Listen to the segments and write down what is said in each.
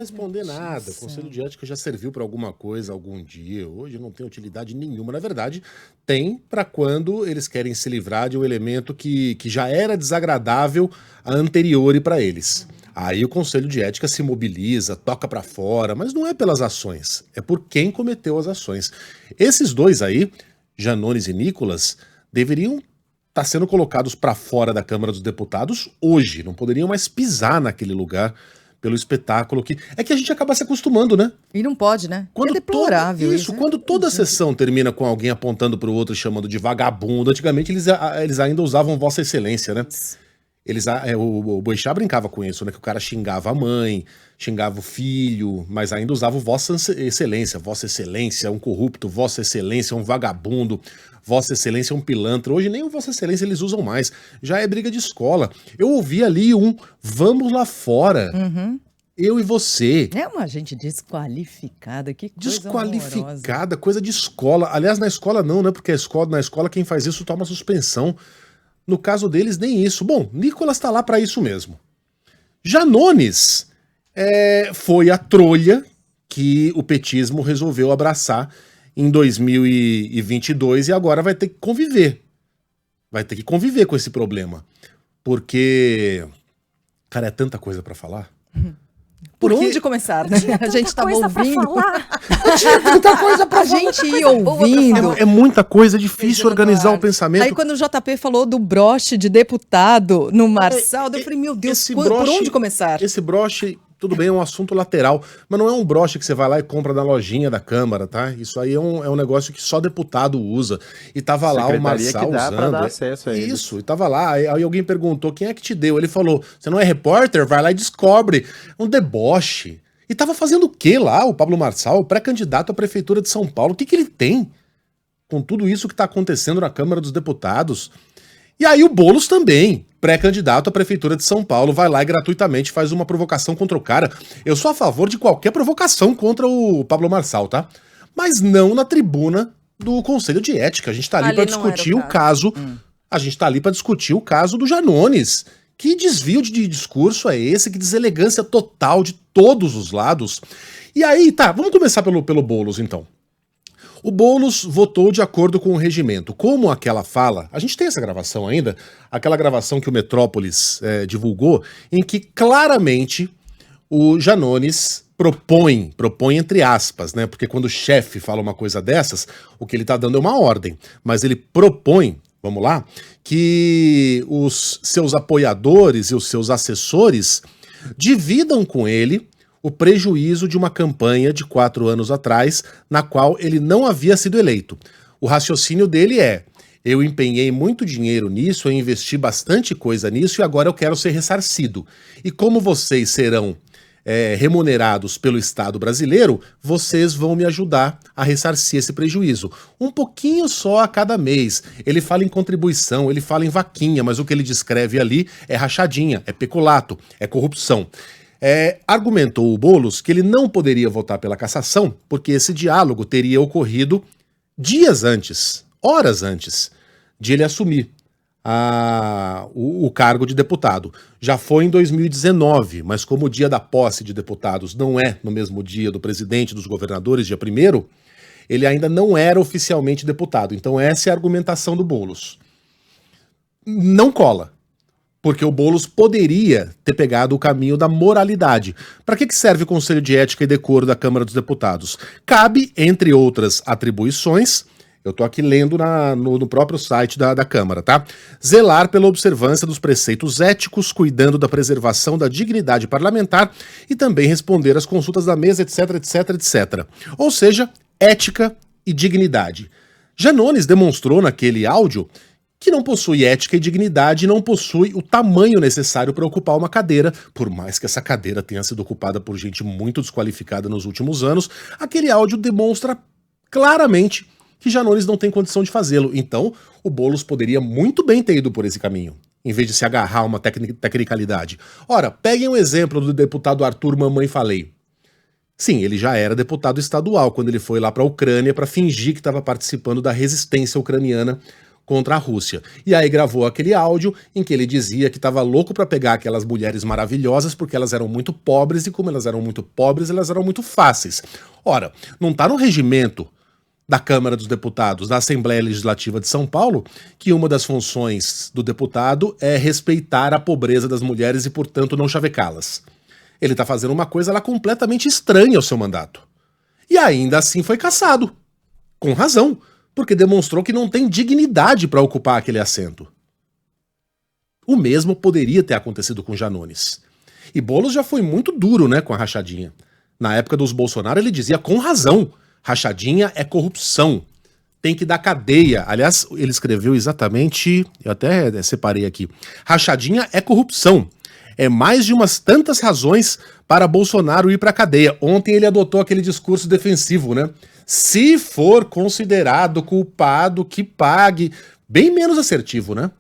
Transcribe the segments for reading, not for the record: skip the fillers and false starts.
Responder Gente do nada. O Conselho céu. de Ética já serviu para alguma coisa algum dia. Hoje não tem utilidade nenhuma. Na verdade, tem para quando eles querem se livrar de um elemento que já era desagradável a anteriori para eles. Aí o Conselho de Ética se mobiliza, toca para fora, mas não é pelas ações, é por quem cometeu as ações. Esses dois aí, Janones e Nicolas, deveriam estar sendo colocados para fora da Câmara dos Deputados hoje, não poderiam mais pisar naquele lugar pelo espetáculo que é que a gente acaba se acostumando, né? E não pode, né? É Quando deplorável isso. quando toda a Gente, sessão termina com alguém apontando para o outro e chamando de vagabundo, antigamente eles ainda usavam Vossa Excelência, né? O Boixá brincava com isso, né? Que o cara xingava a mãe, xingava o filho, mas ainda usava o Vossa Excelência é um corrupto, Vossa Excelência é um vagabundo, Vossa Excelência é um pilantra. Hoje nem o Vossa Excelência eles usam mais, já é briga de escola. Eu ouvi ali vamos lá fora, eu e você. é uma gente desqualificada, que coisa horrorosa. Desqualificada, coisa de escola. Aliás, na escola não, né? Porque na escola quem faz isso toma suspensão. No caso deles, nem isso. Bom, Nicolas tá lá para isso mesmo. Janones foi a trolha que o petismo resolveu abraçar em 2022 e agora vai ter que conviver. Vai ter que conviver com esse problema. Porque, cara, é tanta coisa para falar. Por Porque onde começar, né? A gente tava ouvindo. tinha tanta coisa pra A gente ia ouvindo. É muita coisa, é difícil organizar o Eduardo. pensamento. Aí quando o JP falou do broche de deputado no Marçal, eu falei, meu Deus, por onde começar? Esse broche, tudo bem, é um assunto lateral, mas não é um broche que você vai lá e compra na lojinha da Câmara, tá? Isso aí é um negócio que só deputado usa. E tava lá o Marçal que dá usando. pra dar acesso a eles. Isso, e tava lá. Aí alguém perguntou, quem é que te deu? Ele falou, você não é repórter? Vai lá e descobre. Um deboche. E tava fazendo o quê lá, o Pablo Marçal, pré-candidato à Prefeitura de São Paulo? O que ele tem com tudo isso que tá acontecendo na Câmara dos Deputados? E aí o Boulos também, pré-candidato à Prefeitura de São Paulo, vai lá e gratuitamente faz uma provocação contra o cara. Eu sou a favor de qualquer provocação contra o Pablo Marçal, tá? Mas não na tribuna do Conselho de Ética. A gente tá ali pra discutir o caso. A gente tá ali pra discutir o caso do Janones. Que desvio de discurso é esse? Que deselegância total de todos os lados. E aí, tá, vamos começar pelo Boulos, então. O Boulos votou de acordo com o regimento. Como aquela fala, a gente tem essa gravação ainda, aquela gravação que o Metrópolis divulgou, em que claramente o Janones propõe entre aspas, né? Porque quando o chefe fala uma coisa dessas, o que ele tá dando é uma ordem. Mas ele propõe, vamos lá, que os seus apoiadores e os seus assessores dividam com ele o prejuízo de uma campanha de 4 anos atrás, na qual ele não havia sido eleito. O raciocínio dele é: eu empenhei muito dinheiro nisso, eu investi bastante coisa nisso e agora eu quero ser ressarcido. E como vocês serão remunerados pelo Estado brasileiro, vocês vão me ajudar a ressarcir esse prejuízo. Um pouquinho só a cada mês. Ele fala em contribuição, ele fala em vaquinha, mas o que ele descreve ali é rachadinha, é peculato, é corrupção. Argumentou o Boulos que ele não poderia votar pela cassação porque esse diálogo teria ocorrido dias antes, horas antes de ele assumir o cargo de deputado. Já foi em 2019, mas como o dia da posse de deputados não é no mesmo dia do presidente, dos governadores, dia 1º, ele ainda não era oficialmente deputado. Então essa é a argumentação do Boulos. Não cola. Porque o Boulos poderia ter pegado o caminho da moralidade. Para que serve o Conselho de Ética e Decoro da Câmara dos Deputados? Cabe, entre outras atribuições, eu tô aqui lendo no próprio site da Câmara, tá? Zelar pela observância dos preceitos éticos, cuidando da preservação da dignidade parlamentar e também responder às consultas da mesa, etc, etc, etc. Ou seja, ética e dignidade. Janones demonstrou naquele áudio que não possui ética e dignidade e não possui o tamanho necessário para ocupar uma cadeira, por mais que essa cadeira tenha sido ocupada por gente muito desqualificada nos últimos anos, aquele áudio demonstra claramente que Janones não tem condição de fazê-lo. Então, o Boulos poderia muito bem ter ido por esse caminho, em vez de se agarrar a uma tecnicalidade. Ora, peguem o exemplo do deputado Arthur Mamãe Falei. Sim, ele já era deputado estadual quando ele foi lá para a Ucrânia para fingir que estava participando da resistência ucraniana contra a Rússia. E aí gravou aquele áudio em que ele dizia que estava louco para pegar aquelas mulheres maravilhosas porque elas eram muito pobres e como elas eram muito pobres, elas eram muito fáceis. Ora, não está no regimento da Câmara dos Deputados, da Assembleia Legislativa de São Paulo, que uma das funções do deputado é respeitar a pobreza das mulheres e, portanto, não chavecá-las. Ele está fazendo uma coisa lá completamente estranha ao seu mandato. E ainda assim foi cassado. Com razão, porque demonstrou que não tem dignidade para ocupar aquele assento. O mesmo poderia ter acontecido com Janones. E Boulos já foi muito duro, né, com a rachadinha. Na época dos Bolsonaro ele dizia com razão, rachadinha é corrupção, tem que dar cadeia. Aliás, ele escreveu exatamente, eu até separei aqui, rachadinha é corrupção. É mais de umas tantas razões para Bolsonaro ir para a cadeia. Ontem ele adotou aquele discurso defensivo, né? Se for considerado culpado, que pague. Bem menos assertivo, né?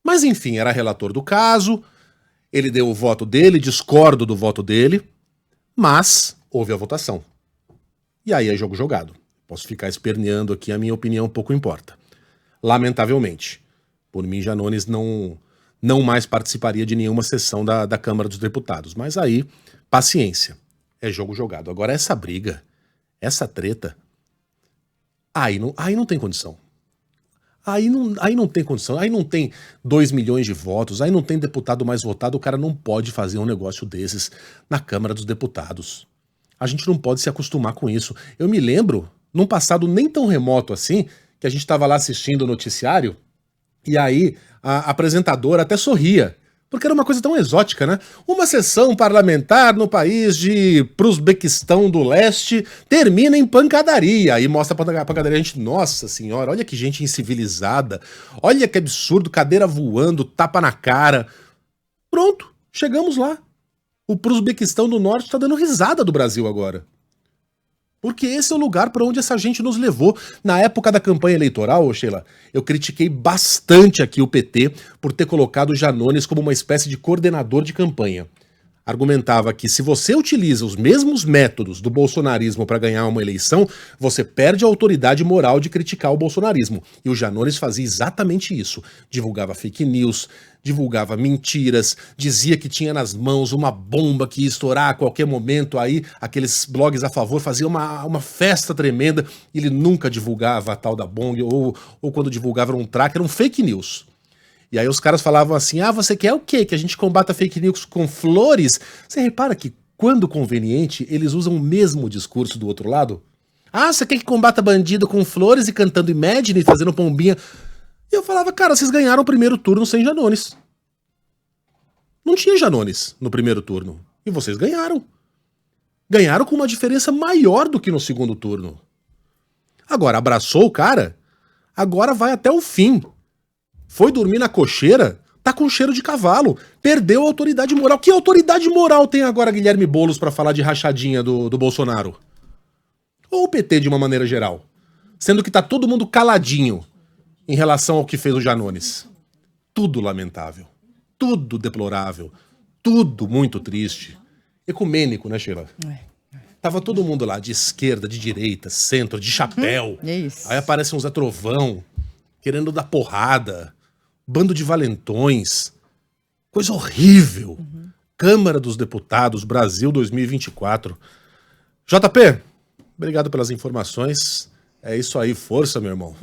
Mas enfim, era relator do caso, ele deu o voto dele, discordo do voto dele, mas houve a votação. E aí é jogo jogado. Posso ficar esperneando aqui, a minha opinião pouco importa. Lamentavelmente. Por mim, Janones não mais participaria de nenhuma sessão da Câmara dos Deputados. Mas aí, paciência. É jogo jogado. Agora, essa briga, essa treta, aí não tem condição. Aí não tem condição. Aí não tem 2 milhões de votos, aí não tem deputado mais votado, o cara não pode fazer um negócio desses na Câmara dos Deputados. A gente não pode se acostumar com isso. Eu me lembro, num passado nem tão remoto assim, que a gente estava lá assistindo o noticiário, e aí a apresentadora até sorria, porque era uma coisa tão exótica, né? Uma sessão parlamentar no país de Uzbequistão do Leste termina em pancadaria, e mostra a pancadaria. A gente, nossa senhora, olha que gente incivilizada, olha que absurdo, cadeira voando, tapa na cara. Pronto, chegamos lá. O Uzbequistão do Norte tá dando risada do Brasil agora. Porque esse é o lugar para onde essa gente nos levou. Na época da campanha eleitoral, Sheila, eu critiquei bastante aqui o PT por ter colocado o Janones como uma espécie de coordenador de campanha. Argumentava que se você utiliza os mesmos métodos do bolsonarismo para ganhar uma eleição, você perde a autoridade moral de criticar o bolsonarismo. E o Janones fazia exatamente isso. Divulgava fake news, divulgava mentiras, dizia que tinha nas mãos uma bomba que ia estourar a qualquer momento. Aí aqueles blogs a favor faziam uma festa tremenda. E ele nunca divulgava a tal da bomba, ou quando divulgava um tracker, era um fake news. E aí os caras falavam assim, você quer o quê? Que a gente combata fake news com flores? Você repara que, quando conveniente, eles usam o mesmo discurso do outro lado? Você quer que combata bandido com flores e cantando Imagine, fazendo pombinha? E eu falava, cara, vocês ganharam o primeiro turno sem Janones. Não tinha Janones no primeiro turno. E vocês ganharam. Ganharam com uma diferença maior do que no segundo turno. Agora, abraçou o cara, agora vai até o fim. Foi dormir na cocheira, tá com cheiro de cavalo. Perdeu a autoridade moral. Que autoridade moral tem agora Guilherme Boulos pra falar de rachadinha do Bolsonaro? Ou o PT de uma maneira geral? Sendo que tá todo mundo caladinho em relação ao que fez o Janones. Tudo lamentável. Tudo deplorável. Tudo muito triste. Ecumênico, né, Sheila? Tava todo mundo lá, de esquerda, de direita, centro, de chapéu. É isso. Aí aparece um Zé Trovão, querendo dar porrada. Bando de valentões, coisa horrível. Câmara dos Deputados, Brasil 2024. JP, obrigado pelas informações. É isso aí, força, meu irmão.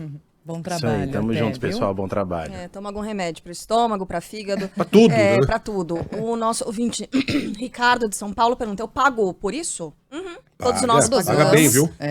Bom trabalho. Isso aí, tamo junto, pessoal, bom trabalho. Toma algum remédio pro estômago, pra fígado. Pra tudo, né? Pra tudo. O nosso ouvinte, Ricardo de São Paulo, perguntou, pagou por isso? Todos nós pagamos. Paga bem, viu?